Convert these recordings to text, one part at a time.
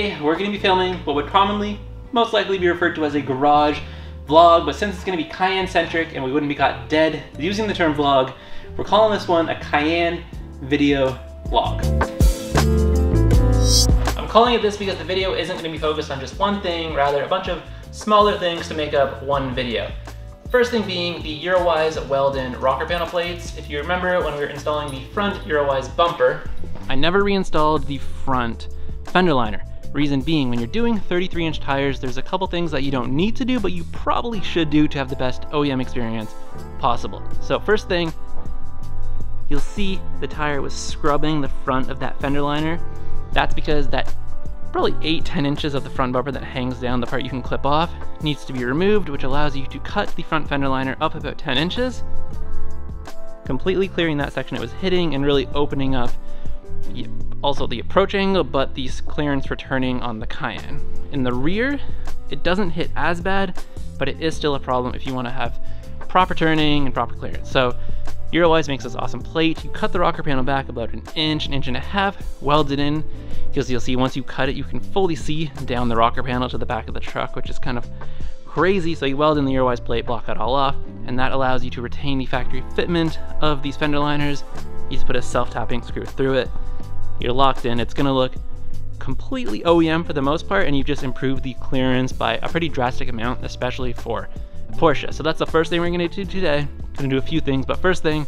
Today we're going to be filming what would commonly, most likely be referred to as a garage vlog, but since it's going to be Cayenne centric and we wouldn't be caught dead using the term vlog, we're calling this one a Cayenne video vlog. I'm calling it this because the video isn't going to be focused on just one thing, rather a bunch of smaller things to make up one video. First thing being the Eurowise weld-in rocker panel plates. If you remember when we were installing the front Eurowise bumper, I never reinstalled the front fender liner. Reason being, when you're doing 33-inch tires, there's a couple things that you don't need to do, but you probably should do to have the best OEM experience possible. So first thing, you'll see the tire was scrubbing the front of that fender liner. That's because that probably 8-10 inches of the front bumper that hangs down, the part you can clip off, needs to be removed, which allows you to cut the front fender liner up about 10 inches, completely clearing that section it was hitting and really opening up also the approach angle, but the clearance returning on the Cayenne. In the rear, it doesn't hit as bad, but it is still a problem if you want to have proper turning and proper clearance. So Eurowise makes this awesome plate. You cut the rocker panel back about an inch and a half, weld it in, because you'll see once you cut it, you can fully see down the rocker panel to the back of the truck, which is kind of crazy. So you weld in the Eurowise plate, block it all off, and that allows you to retain the factory fitment of these fender liners. You just put a self-tapping screw through it. You're locked in. It's gonna look completely OEM for the most part, and you've just improved the clearance by a pretty drastic amount, especially for Porsche. So that's the first thing we're gonna do today. Gonna do a few things, but first thing,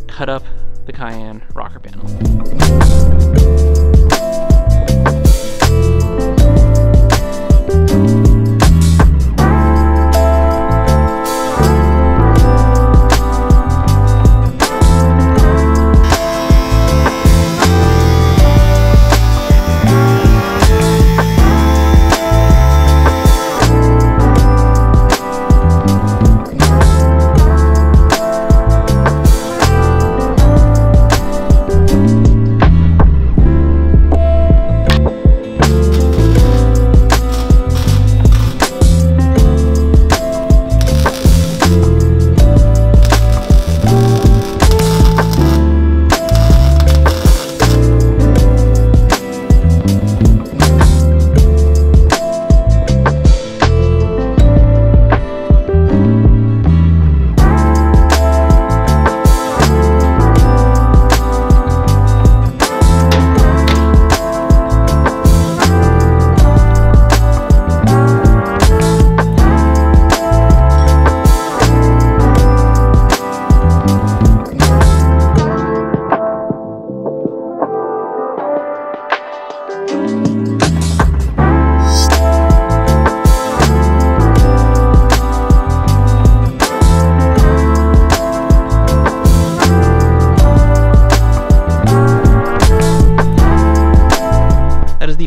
cut up the Cayenne rocker panel.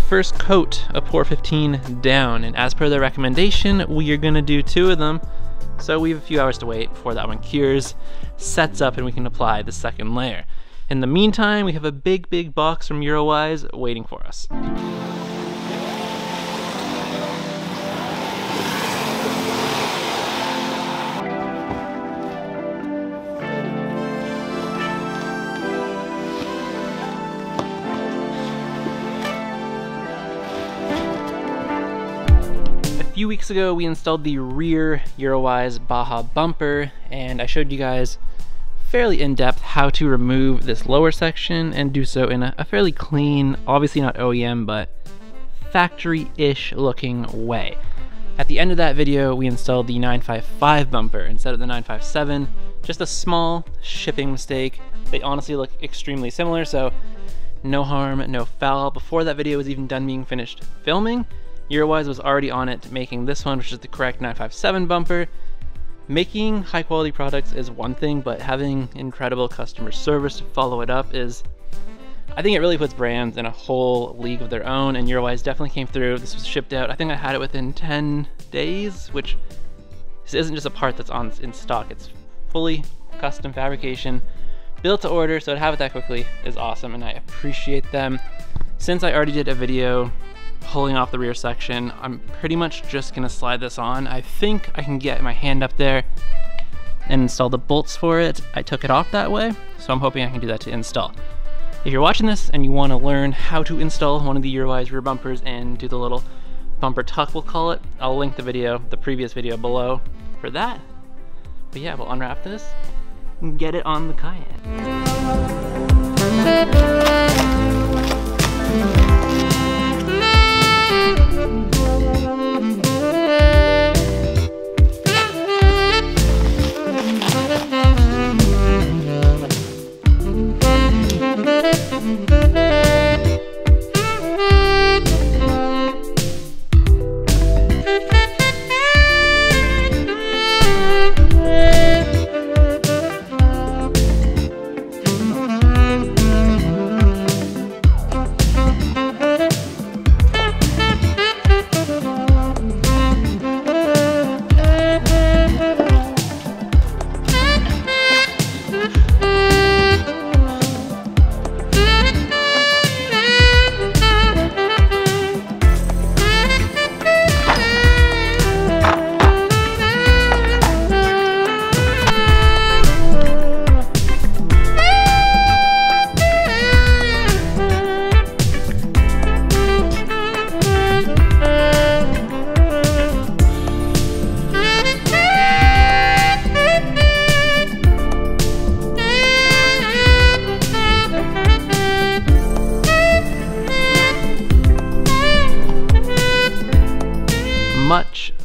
First coat of Pour 15 down, and as per the recommendation, we are gonna do 2 of them. So we have a few hours to wait before that one cures, sets up, and we can apply the second layer. In the meantime, we have a big box from Eurowise waiting for us. A few weeks ago, we installed the rear Eurowise Baja Bumper, and I showed you guys fairly in-depth how to remove this lower section and do so in a fairly clean, obviously not OEM, but factory-ish looking way. At the end of that video, we installed the 955 bumper instead of the 957. Just a small shipping mistake. They honestly look extremely similar, so no harm, no foul. Before that video was even done being finished filming, Eurowise was already on it making this one, which is the correct 957 bumper. Making high quality products is one thing, but having incredible customer service to follow it up is, I think it really puts brands in a whole league of their own, and Eurowise definitely came through. This was shipped out, I think I had it within 10 days, which this isn't just a part that's in stock. It's fully custom fabrication, built to order, so to have it that quickly is awesome, and I appreciate them. Since I already did a video pulling off the rear section, I'm pretty much just gonna slide this on. I think I can get my hand up there and install the bolts for it. I took it off that way, so I'm hoping I can do that to install. If you're watching this and you want to learn how to install one of the Eurowise rear bumpers and do the little bumper tuck, we'll call it, I'll link the previous video below for that. But yeah, we'll unwrap this and get it on the Cayenne.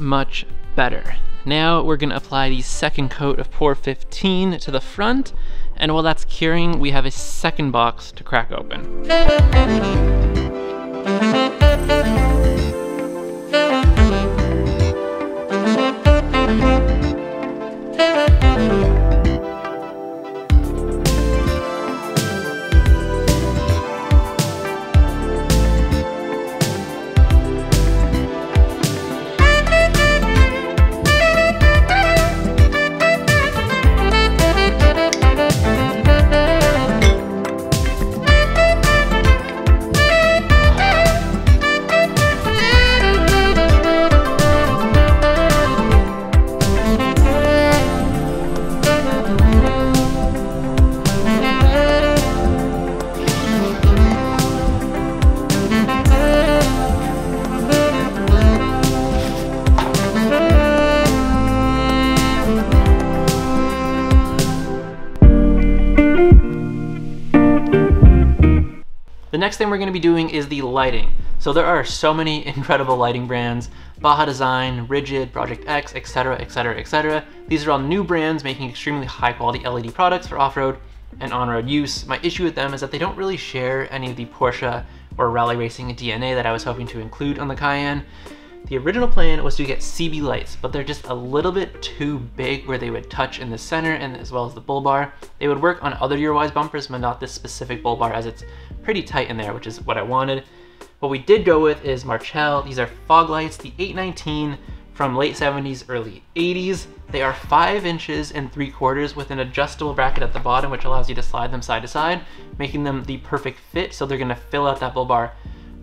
Much better. Now we're going to apply the second coat of Pour 15 to the front, and while that's curing, we have a second box to crack open. The next thing we're going to be doing is the lighting. So there are so many incredible lighting brands: Baja Design, Rigid, Project X, etc, etc, etc. These are all new brands making extremely high quality LED products for off-road and on-road use. My issue with them is that they don't really share any of the Porsche or rally racing DNA that I was hoping to include on the Cayenne. The original plan was to get CB lights, but they're just a little bit too big where they would touch in the center and as well as the bull bar. They would work on other Eurowise bumpers, but not this specific bull bar as it's pretty tight in there, which is what I wanted. What we did go with is Marchal. These are fog lights, the 819 from late 70s, early 80s. They are 5 inches and 3/4 with an adjustable bracket at the bottom, which allows you to slide them side to side, making them the perfect fit. So they're gonna fill out that bull bar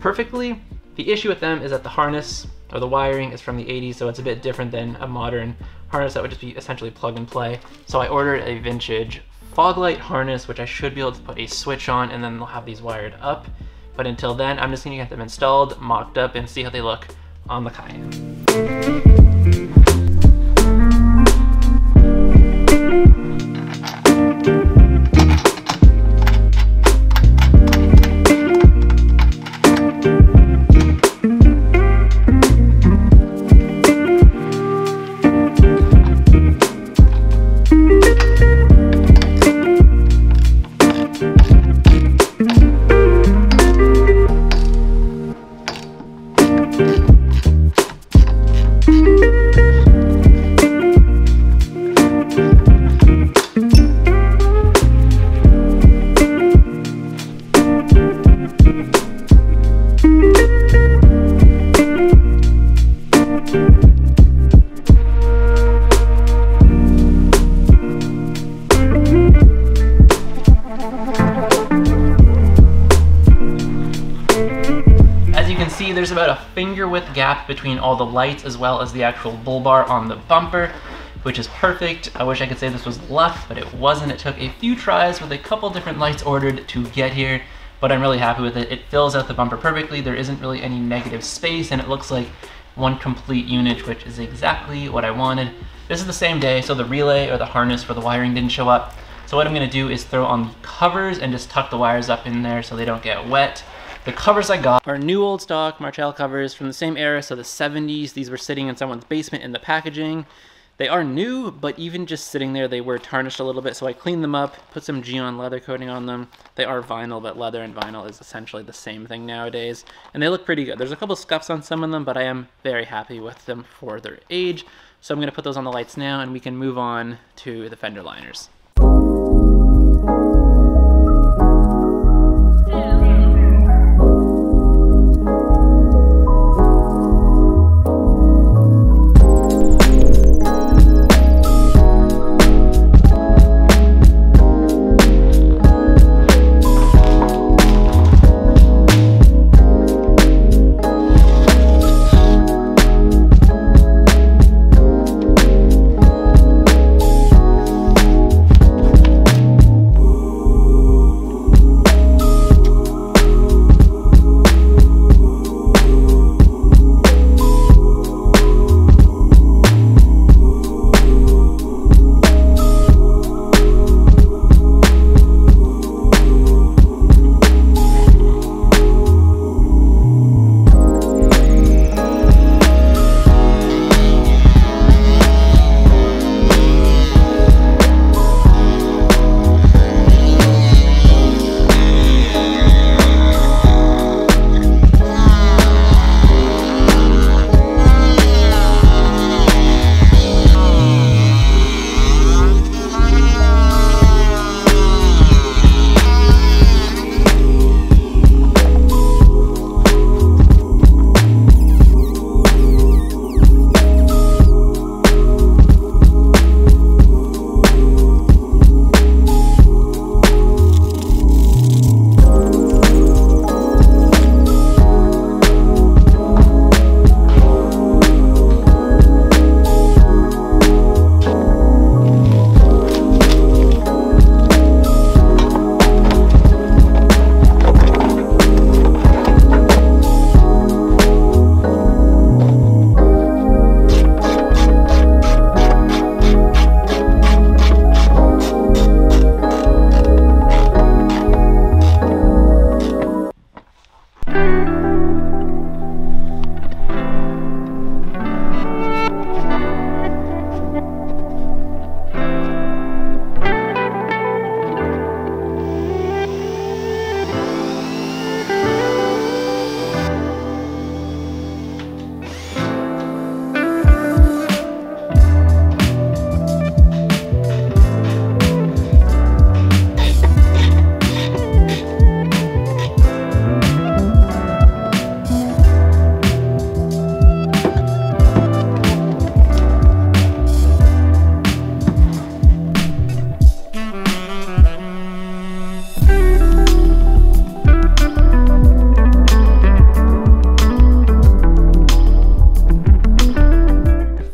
perfectly. The issue with them is that the harness or the wiring is from the 80s, so it's a bit different than a modern harness that would just be essentially plug and play. So I ordered a vintage fog light harness, which I should be able to put a switch on, and then they'll have these wired up. But until then, I'm just gonna get them installed, mocked up, and see how they look on the Cayenne. There's about a finger width gap between all the lights as well as the actual bull bar on the bumper. which is perfect. I wish I could say this was luck, but it wasn't. It took a few tries with a couple different lights ordered to get here, but I'm really happy with it. It fills out the bumper perfectly. There isn't really any negative space, and it looks like one complete unit, which is exactly what I wanted. This is the same day, so the relay or the harness for the wiring didn't show up. So what I'm gonna do is throw on the covers and just tuck the wires up in there so they don't get wet. The covers I got are new old stock Marchal covers from the same era, so the 70s. These were sitting in someone's basement in the packaging. They are new, but even just sitting there, they were tarnished a little bit, so I cleaned them up, put some Geon leather coating on them. They are vinyl, but leather and vinyl is essentially the same thing nowadays, and they look pretty good. There's a couple scuffs on some of them, but I am very happy with them for their age. So I'm gonna put those on the lights now, and we can move on to the fender liners.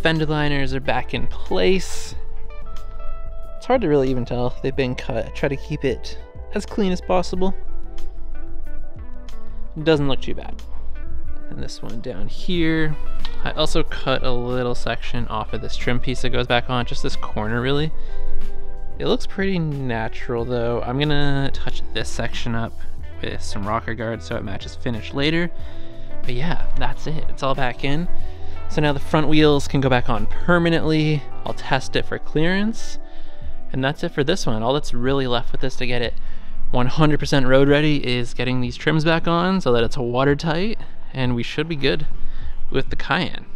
Fender liners are back in place. It's hard to really even tell if they've been cut. I try to keep it as clean as possible. It doesn't look too bad. And this one down here, I also cut a little section off of this trim piece that goes back on, just this corner really. It looks pretty natural though. I'm gonna touch this section up with some rocker guards so it matches finish later. But yeah, that's it. It's all back in. So now the front wheels can go back on permanently. I'll test it for clearance. And that's it for this one. All that's really left with this to get it 100% road ready is getting these trims back on so that it's watertight, and we should be good with the Cayenne.